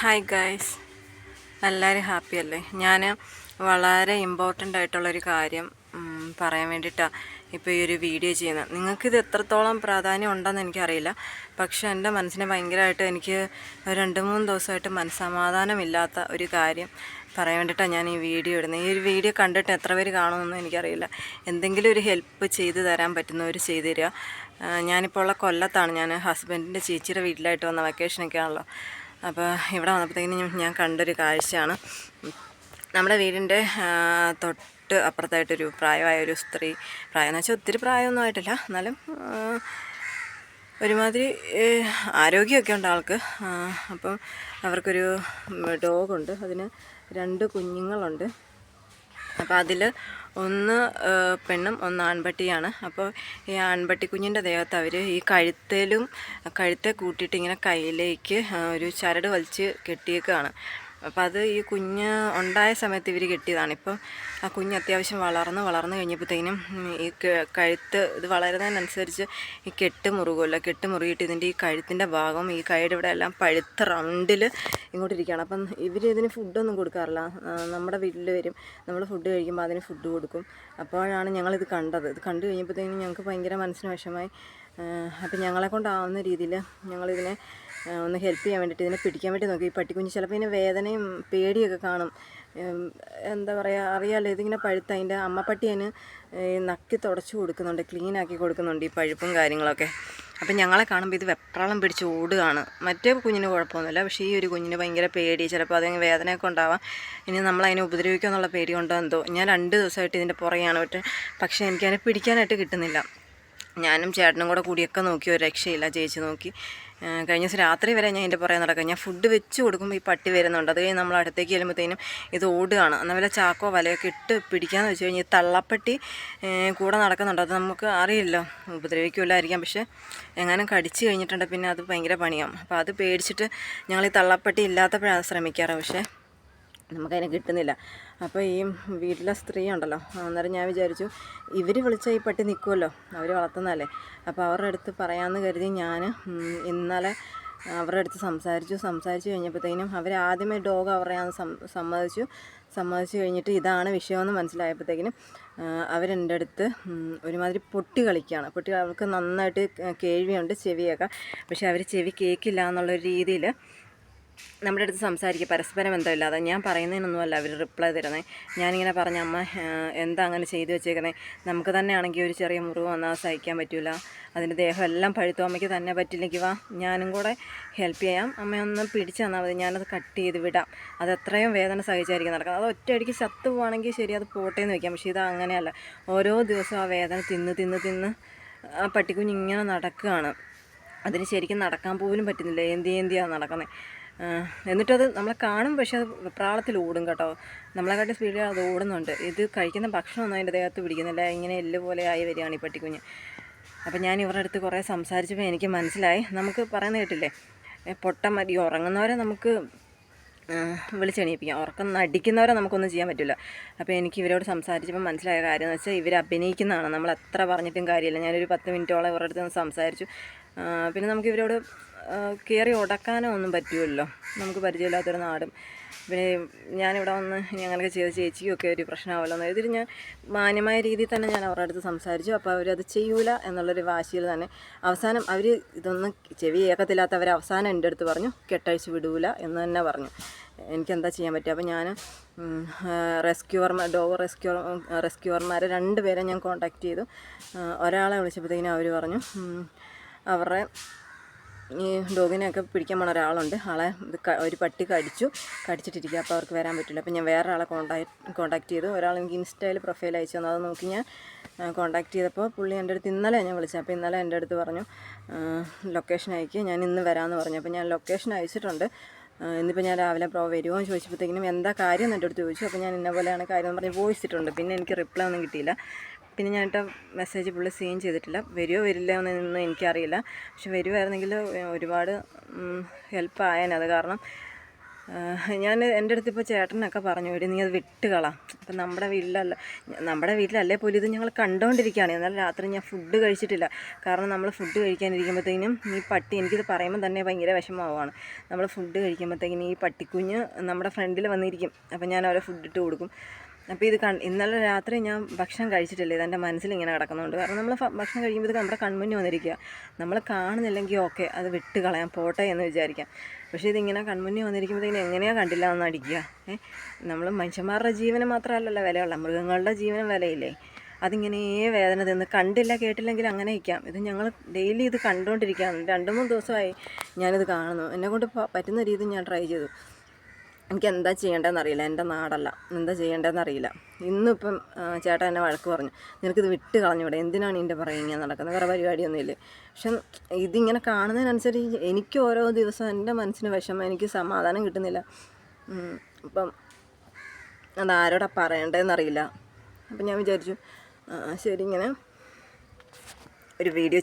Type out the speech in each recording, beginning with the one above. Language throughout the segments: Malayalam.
ഹായ് ഗായ്സ്, എല്ലാവരും ഹാപ്പി അല്ലേ? ഞാൻ വളരെ ഇമ്പോർട്ടൻ്റ് ആയിട്ടുള്ളൊരു കാര്യം പറയാൻ വേണ്ടിയിട്ടാണ് ഇപ്പോൾ ഈ ഒരു വീഡിയോ ചെയ്യുന്നത്. നിങ്ങൾക്കിത് എത്രത്തോളം പ്രാധാന്യം ഉണ്ടെന്ന് എനിക്കറിയില്ല, പക്ഷേ എൻ്റെ മനസ്സിനെ ഭയങ്കരമായിട്ട് എനിക്ക് 2-3 ദിവസമായിട്ട് മനസ്സമാധാനമില്ലാത്ത ഒരു കാര്യം പറയാൻ വേണ്ടിയിട്ടാണ് ഞാൻ ഈ വീഡിയോ ഇടുന്നത്. ഈ ഒരു വീഡിയോ കണ്ടിട്ട് എത്ര പേര് കാണുമെന്നൊന്നും എനിക്കറിയില്ല. എന്തെങ്കിലും ഒരു ഹെൽപ്പ് ചെയ്ത് തരാൻ പറ്റുന്നവർ ചെയ്തു തരിക. ഞാനിപ്പോൾ ഉള്ള കൊല്ലത്താണ്. ഞാൻ ഹസ്ബൻഡിൻ്റെ ചേച്ചിയുടെ വീട്ടിലായിട്ട് വന്ന വെക്കേഷനൊക്കെ ആണല്ലോ. അപ്പോൾ ഇവിടെ വന്നപ്പോഴത്തേക്കും ഞാൻ കണ്ടൊരു കാഴ്ചയാണ്. നമ്മുടെ വീടിൻ്റെ തൊട്ട് അപ്പുറത്തായിട്ടൊരു പ്രായമായ ഒരു സ്ത്രീ, പ്രായം എന്ന് വെച്ചാൽ ഒത്തിരി പ്രായമൊന്നും ആയിട്ടില്ല, എന്നാലും ഒരുമാതിരി ആരോഗ്യമൊക്കെ ഉണ്ട് ആൾക്ക്. അപ്പം അവർക്കൊരു ഡോഗുണ്ട്, അതിന് 2 കുഞ്ഞുങ്ങളുണ്ട്. അപ്പോൾ അതിൽ ഒന്ന് പെണ്ണും ഒന്ന് ആൺപട്ടിയാണ്. അപ്പോൾ ഈ ആൺപട്ടി കുഞ്ഞിൻ്റെ ദേഹത്ത് അവർ ഈ കഴുത്തെ കൂട്ടിയിട്ട് ഇങ്ങനെ കയ്യിലേക്ക് ഒരു ചരട് വലിച്ച് കെട്ടിയേക്കാണ്. അപ്പോൾ അത് ഈ കുഞ്ഞ് ഉണ്ടായ സമയത്ത് ഇവർ കെട്ടിയതാണ്. ഇപ്പം ആ കുഞ്ഞ് അത്യാവശ്യം വളർന്നു കഴിഞ്ഞപ്പോഴത്തേനും ഈ കഴുത്ത് ഇത് വളരുന്നതിനനുസരിച്ച് ഈ കെട്ട് മുറുകിയിട്ട് ഇതിൻ്റെ ഈ കഴുത്തിൻ്റെ ഭാഗം ഈ കൈയുടെ ഇവിടെ എല്ലാം പഴുത്ത റൗണ്ടിൽ ഇങ്ങോട്ടിരിക്കുകയാണ്. അപ്പം ഇവർ ഇതിന് ഫുഡൊന്നും കൊടുക്കാറില്ല. നമ്മുടെ വീട്ടിൽ വരും, നമ്മൾ ഫുഡ് കഴിക്കുമ്പോൾ അതിന് ഫുഡ് കൊടുക്കും. അപ്പോഴാണ് ഞങ്ങളിത് കണ്ടത്. ഇത് കണ്ടു കഴിഞ്ഞപ്പോഴത്തേനും ഞങ്ങൾക്ക് ഭയങ്കര മനസ്സിന് വിഷമമായി. അപ്പം ഞങ്ങളെ കൊണ്ടാവുന്ന രീതിയിൽ ഞങ്ങളിതിനെ ഒന്ന് ഹെൽപ്പ് ചെയ്യാൻ വേണ്ടിയിട്ട് ഇതിനെ പിടിക്കാൻ വേണ്ടി നോക്കി. ഈ പട്ടിക്കുഞ്ഞ് ചിലപ്പോൾ ഇതിന് വേദനയും പേടിയൊക്കെ കാണും. എന്താ പറയുക, അറിയാമല്ലോ, ഇതിങ്ങനെ പഴുത്ത് അതിൻ്റെ അമ്മപ്പട്ടി അതിന് നക്കി തുടച്ച് കൊടുക്കുന്നുണ്ട്, ക്ലീനാക്കി കൊടുക്കുന്നുണ്ട് ഈ പഴുപ്പും കാര്യങ്ങളൊക്കെ. അപ്പം ഞങ്ങളെ കാണുമ്പോൾ ഇത് വെപ്രാളം പിടിച്ച് ഓടുകയാണ്. മറ്റേ കുഞ്ഞിന് കുഴപ്പമൊന്നുമില്ല, പക്ഷേ ഈ ഒരു കുഞ്ഞിന് ഭയങ്കര പേടി. ചിലപ്പോൾ അതിന് വേദനയൊക്കെ ഉണ്ടാവാം, ഇനി നമ്മളതിനെ ഉപദ്രവിക്കുക എന്നുള്ള പേടി കൊണ്ടോ എന്തോ. ഞാൻ 2 ദിവസമായിട്ട് ഇതിൻ്റെ പുറകെയാണ്. പക്ഷേ എനിക്കതിനെ പിടിക്കാനായിട്ട് കിട്ടുന്നില്ല. ഞാനും ചേട്ടനും കൂടെ കൂടിയൊക്കെ നോക്കി, ഒരു രക്ഷയില്ല. ചേച്ചി നോക്കി. കഴിഞ്ഞ ദിവസം രാത്രി വരെ ഞാൻ എൻ്റെ പുറകെ നടക്കാം. ഞാൻ ഫുഡ് വെച്ച് കൊടുക്കുമ്പോൾ ഈ പട്ടി വരുന്നുണ്ട്. അത് കഴിഞ്ഞ് നമ്മൾ അടുത്തേക്ക് ചെല്ലുമ്പോഴത്തേനും ഇത് ഓടുകയാണ്. എന്നാൽ വല്ല ചാക്കോ വലയൊക്കെ ഇട്ട് പിടിക്കാമെന്ന് വെച്ച് കഴിഞ്ഞാൽ ഈ തള്ളപ്പട്ടി കൂടെ നടക്കുന്നുണ്ട്. അത് നമുക്ക് അറിയില്ല, ഉപദ്രവിക്കില്ലായിരിക്കാം, പക്ഷേ എങ്ങാനും കടിച്ചു കഴിഞ്ഞിട്ടുണ്ട് പിന്നെ അത് ഭയങ്കര പണിയാവും. അപ്പോൾ അത് പേടിച്ചിട്ട് ഞങ്ങൾ ഈ തള്ളപ്പട്ടി ഇല്ലാത്തപ്പോഴാണ് ശ്രമിക്കാറ്, പക്ഷേ നമുക്കതിനെ കിട്ടുന്നില്ല. അപ്പോൾ ഈ വീട്ടിലെ സ്ത്രീ ഉണ്ടല്ലോ, അന്നേരം ഞാൻ വിചാരിച്ചു ഇവർ വിളിച്ചാൽ ഈ പട്ടി നിൽക്കുമല്ലോ, അവർ വളർത്തുന്നതല്ലേ. അപ്പോൾ അവരുടെ അടുത്ത് പറയാമെന്ന് കരുതി ഞാൻ ഇന്നലെ അവരുടെ അടുത്ത് സംസാരിച്ചു കഴിഞ്ഞപ്പോഴത്തേനും ആദ്യമേ ഡോഗ് അവരെയാന്ന് സമ്മതിച്ചു കഴിഞ്ഞിട്ട് ഇതാണ് വിഷയമെന്ന് മനസ്സിലായപ്പോഴത്തേക്കിനും അവരെൻ്റെ അടുത്ത് ഒരുമാതിരി പൊട്ടി കളിക്കുകയാണ്. അവർക്ക് നന്നായിട്ട് കേൾവിയുണ്ട്, ചെവിയൊക്കെ, പക്ഷേ അവർ ചെവി കേൾക്കില്ല എന്നുള്ളൊരു രീതിയിൽ നമ്മുടെ അടുത്ത് സംസാരിക്കുക, പരസ്പരം ബന്ധമില്ലാതെ. ഞാൻ പറയുന്നതിനൊന്നുമല്ല അവർ റിപ്ലൈ തരുന്നത്. ഞാനിങ്ങനെ പറഞ്ഞ, അമ്മ എന്താ അങ്ങനെ ചെയ്തു വെച്ചേക്കുന്നത്, നമുക്ക് തന്നെ ആണെങ്കിൽ ഒരു ചെറിയ മുറിവ് വന്നാൽ സഹിക്കാൻ പറ്റില്ല, അതിൻ്റെ ദേഹം എല്ലാം പഴുത്തു, അമ്മയ്ക്ക് തന്നെ പറ്റില്ലെങ്കിൽ വാ ഞാനും കൂടെ ഹെൽപ്പ് ചെയ്യാം, അമ്മയൊന്ന് പിടിച്ചു തന്നാൽ മതി, ഞാനത് കട്ട് ചെയ്ത് വിടാം, അത് എത്രയും വേദന സഹിച്ചായിരിക്കും നടക്കുന്നത്. അത് ഒറ്റയടിക്ക് ചത്തു പോവാണെങ്കിൽ ശരി, അത് പോട്ടേന്ന് വയ്ക്കാം, പക്ഷേ ഇത് അങ്ങനെയല്ല. ഓരോ ദിവസവും ആ വേദന തിന്ന് ആ പട്ടിക്കുഞ്ഞ് ഇങ്ങനെ നടക്കുകയാണ്. അതിന് ശരിക്കും നടക്കാൻ പോലും പറ്റുന്നില്ല, എന്തിയാണ് നടക്കുന്നത്. എന്നിട്ടത് നമ്മളെ കാണും, പക്ഷേ അത് വെപ്രാളത്തിൽ ഓടും കേട്ടോ. നമ്മളെക്കാട്ടി സ്പീഡിൽ അത് ഓടുന്നുണ്ട്. ഇത് കഴിക്കുന്ന ഭക്ഷണമൊന്നും അതിൻ്റെ ദേഹത്ത് പിടിക്കുന്നില്ല, ഇങ്ങനെ എല്ല് പോലെ ആയി വരികയാണ് ഈ പട്ടിക്കുഞ്ഞ്. അപ്പം ഞാൻ ഇവരുടെ അടുത്ത് കുറേ സംസാരിച്ചപ്പോൾ എനിക്ക് മനസ്സിലായി, നമുക്ക് പറയുന്നത് കേട്ടില്ലേ, പൊട്ടം മതി, ഉറങ്ങുന്നവരെ നമുക്ക് വിളിച്ചെണീപ്പിക്കാം, ഉറക്കം നടിക്കുന്നവരെ നമുക്കൊന്നും ചെയ്യാൻ പറ്റില്ല. അപ്പോൾ എനിക്ക് ഇവരോട് സംസാരിച്ചപ്പോൾ മനസ്സിലായ കാര്യം എന്ന് വെച്ചാൽ ഇവർ അഭിനയിക്കുന്നതാണ്. നമ്മൾ എത്ര പറഞ്ഞിട്ടും കാര്യമില്ല. ഞാനൊരു 10 മിനിറ്റോളം ഇവരുടെ അടുത്ത് സംസാരിച്ചു. പിന്നെ നമുക്ക് ഇവരോട് കയറി ഉടക്കാനോ ഒന്നും പറ്റുമല്ലോ, നമുക്ക് പരിചയമില്ലാത്തൊരു നാടും. പിന്നെ ഞാനിവിടെ വന്ന് ഞങ്ങളൊക്കെ ചെയ്ത ചേച്ചിക്കൊക്കെ ഒരു പ്രശ്നമാവല്ലോ എന്ന് ഇതിൽ ഞാൻ മാന്യമായ രീതിയിൽ തന്നെ ഞാൻ അവരുടെ അടുത്ത് സംസാരിച്ചു. അപ്പോൾ അവരത് ചെയ്യൂല എന്നുള്ളൊരു വാശിയിൽ തന്നെ അവസാനം അവർ ഇതൊന്നും ചെവി ഏക്കത്തില്ലാത്തവർ അവസാനം എൻ്റെ അടുത്ത് പറഞ്ഞു കെട്ടഴിച്ച് വിടൂല എന്ന് തന്നെ പറഞ്ഞു. എനിക്കെന്താ ചെയ്യാൻ പറ്റുക. അപ്പോൾ ഞാൻ ഡോഗ് റെസ്ക്യൂവർമാരെ 2 പേരെ ഞാൻ കോൺടാക്റ്റ് ചെയ്തു. ഒരാളെ വിളിച്ചപ്പോഴത്തേക്കിനും അവർ പറഞ്ഞു അവരുടെ ഈ ഡോഗിനെയൊക്കെ പിടിക്കാൻ പോണ ഒരാളുണ്ട്, ആളെ ഒരു പട്ടി കടിച്ചിട്ടിരിക്കുക, അപ്പോൾ അവർക്ക് വരാൻ പറ്റില്ല. അപ്പോൾ ഞാൻ വേറെ ആളെ കോൺടാക്റ്റ് ചെയ്തു. ഒരാൾ എനിക്ക് ഇൻസ്റ്റയിൽ പ്രൊഫൈൽ അയച്ചു തന്നു, അത് നോക്കി ഞാൻ കോൺടാക്റ്റ് ചെയ്തപ്പോൾ പുള്ളി എൻ്റെ അടുത്ത് ഇന്നലെ ഞാൻ വിളിച്ചത്. അപ്പോൾ ഇന്നലെ എൻ്റെ അടുത്ത് പറഞ്ഞു ലൊക്കേഷൻ അയക്കുക, ഞാൻ ഇന്ന് വരാമെന്ന് പറഞ്ഞു. അപ്പോൾ ഞാൻ ലൊക്കേഷൻ അയച്ചിട്ടുണ്ട്. ഇന്നിപ്പോൾ ഞാൻ രാവിലെ വരുമോ എന്ന് ചോദിച്ചപ്പോഴത്തേക്കിനും എന്താ കാര്യം എന്ന് എൻ്റെ അടുത്ത് ചോദിച്ചു. അപ്പോൾ ഞാൻ ഇന്ന പോലെയാണ് കാര്യം എന്ന് പറഞ്ഞ് വോയിസ് ഇട്ടിട്ടുണ്ട്. പിന്നെ എനിക്ക് റിപ്ലൈ ഒന്നും കിട്ടിയില്ല. പിന്നെ ഞാനിട്ട മെസ്സേജ് പുള്ളി സീൻ ചെയ്തിട്ടില്ല. വരുമോ വരില്ല എന്നൊന്നും എനിക്കറിയില്ല, പക്ഷെ വരുമായിരുന്നെങ്കിൽ ഒരുപാട് ഹെൽപ്പ് ആയേനെ. അത് കാരണം ഞാൻ എൻ്റെ അടുത്ത് ഇപ്പോൾ ചേട്ടനൊക്കെ പറഞ്ഞു എടി നീ അത് വിട്ട് കളാം. അപ്പം നമ്മുടെ വീട്ടിലല്ലേ പോലും ഇത് ഞങ്ങൾ കണ്ടുകൊണ്ടിരിക്കുകയാണ്. എന്നാൽ രാത്രി ഞാൻ ഫുഡ് കഴിച്ചിട്ടില്ല. കാരണം നമ്മൾ ഫുഡ് കഴിക്കാനിരിക്കുമ്പോഴത്തേനും ഈ പട്ടി, എനിക്കിത് പറയുമ്പോൾ തന്നെ ഭയങ്കര വിഷമമാവുകയാണ്. നമ്മൾ ഫുഡ് കഴിക്കുമ്പോഴത്തേക്കിനും ഈ പട്ടിക്കുഞ്ഞ് നമ്മുടെ ഫ്രണ്ടിൽ വന്നിരിക്കും. അപ്പം ഞാൻ അവരെ ഫുഡ് ഇട്ട് കൊടുക്കും. അപ്പോൾ ഇത് ഇന്നലെ രാത്രി ഞാൻ ഭക്ഷണം കഴിച്ചിട്ടില്ല. ഇതെൻ്റെ മനസ്സിലിങ്ങനെ കിടക്കുന്നുണ്ട്. കാരണം നമ്മൾ ഭക്ഷണം കഴിക്കുമ്പോഴത്തേക്ക് നമ്മുടെ കൺമുന്നിൽ വന്നിരിക്കുക. നമ്മൾ കാണുന്നില്ലെങ്കിൽ ഓക്കെ, അത് വിട്ട് കളയാം, പോട്ടെ എന്ന് വിചാരിക്കാം. പക്ഷേ ഇതിങ്ങനെ കൺമുന്നിൽ വന്നിരിക്കുമ്പോഴത്തേക്കും എങ്ങനെയാണ് കണ്ടില്ല എന്ന് അടിക്കുക. നമ്മൾ മനുഷ്യന്മാരുടെ ജീവന് മാത്രമല്ലല്ലോ വിലയുള്ള, മൃഗങ്ങളുടെ ജീവനും വിലയില്ലേ. അതിങ്ങനെ വേദന തിന്ന് കണ്ടില്ല കേട്ടില്ലെങ്കിൽ അങ്ങനെ ഇരിക്കാം. ഇത് ഞങ്ങൾ ഡെയിലി ഇത് കണ്ടുകൊണ്ടിരിക്കുകയാണ്. 2-3 ദിവസമായി ഞാനിത് കാണുന്നു. എന്നെക്കൊണ്ട് പറ്റുന്ന രീതി ഞാൻ ട്രൈ ചെയ്തു. എനിക്ക് എന്താ ചെയ്യേണ്ടതെന്നറിയില്ല. എൻ്റെ നാടല്ല, എന്താ ചെയ്യേണ്ടതെന്നറിയില്ല. ഇന്നിപ്പം ചേട്ടൻ എന്നെ വഴക്ക് പറഞ്ഞു, നിനക്കിത് വിട്ട് കളഞ്ഞൂടെ, എന്തിനാണ് ഇതിൻ്റെ പുറകെ ഇങ്ങനെ നടക്കുന്നത്, വേറെ പരിപാടിയൊന്നുമില്ലേ. പക്ഷെ ഇതിങ്ങനെ കാണുന്നതിനനുസരിച്ച് എനിക്ക് ഓരോ ദിവസം എൻ്റെ മനസ്സിന് വിഷമം, എനിക്ക് സമാധാനം കിട്ടുന്നില്ല. അപ്പം അതാരോടാ പറയേണ്ടതെന്നറിയില്ല. അപ്പം ഞാൻ വിചാരിച്ചു ശരി ഇങ്ങനെ ഒരു വീഡിയോ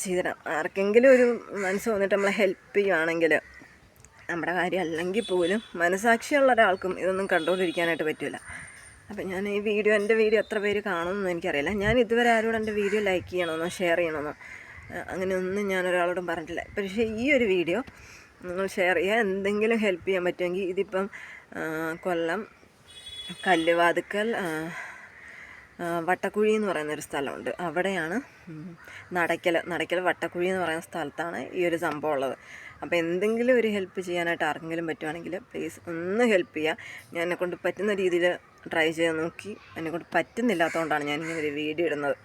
ചെയ്തിടാം. ആർക്കെങ്കിലും ഒരു മനസ്സ് വന്നിട്ട് നമ്മളെ ഹെൽപ്പ് ചെയ്യുകയാണെങ്കിൽ, നമ്മുടെ കാര്യം അല്ലെങ്കിൽ പോലും മനസാക്ഷിയുള്ള ഒരാൾക്കും ഇതൊന്നും കണ്ടുകൊണ്ടിരിക്കാനായിട്ട് പറ്റില്ല. അപ്പം ഞാൻ എൻ്റെ വീഡിയോ എത്ര പേര് കാണുമെന്ന് എനിക്കറിയില്ല. ഞാൻ ഇതുവരെ ആരോടും എൻ്റെ വീഡിയോ ലൈക്ക് ചെയ്യണമെന്നോ ഷെയർ ചെയ്യണമെന്നോ അങ്ങനെയൊന്നും ഞാൻ ഒരാളോടും പറഞ്ഞിട്ടില്ല. പക്ഷേ ഈ ഒരു വീഡിയോ നിങ്ങൾ ഷെയർ ചെയ്യുക, എന്തെങ്കിലും ഹെൽപ്പ് ചെയ്യാൻ പറ്റുമെങ്കിൽ. ഇതിപ്പം കൊല്ലം കല്ലുവാതുക്കൽ വട്ടക്കുഴി എന്ന് പറയുന്നൊരു സ്ഥലമുണ്ട്. അവിടെയാണ് നടയ്ക്കൽ വട്ടക്കുഴി എന്ന് പറയുന്ന സ്ഥലത്താണ് ഈ ഒരു സംഭവം ഉള്ളത്. അപ്പോൾ എന്തെങ്കിലും ഒരു ഹെൽപ്പ് ചെയ്യാനായിട്ട് ആർക്കെങ്കിലും പറ്റുവാണെങ്കിൽ പ്ലീസ് ഒന്ന് ഹെൽപ്പ് ചെയ്യുക. ഞാൻ എന്നെക്കൊണ്ട് പറ്റുന്ന രീതിയിൽ ട്രൈ ചെയ്ത് നോക്കി. എന്നെക്കൊണ്ട് പറ്റുന്നില്ലാത്തതുകൊണ്ടാണ് ഞാനിങ്ങനെ ഒരു വീഡിയോ ഇടുന്നത്.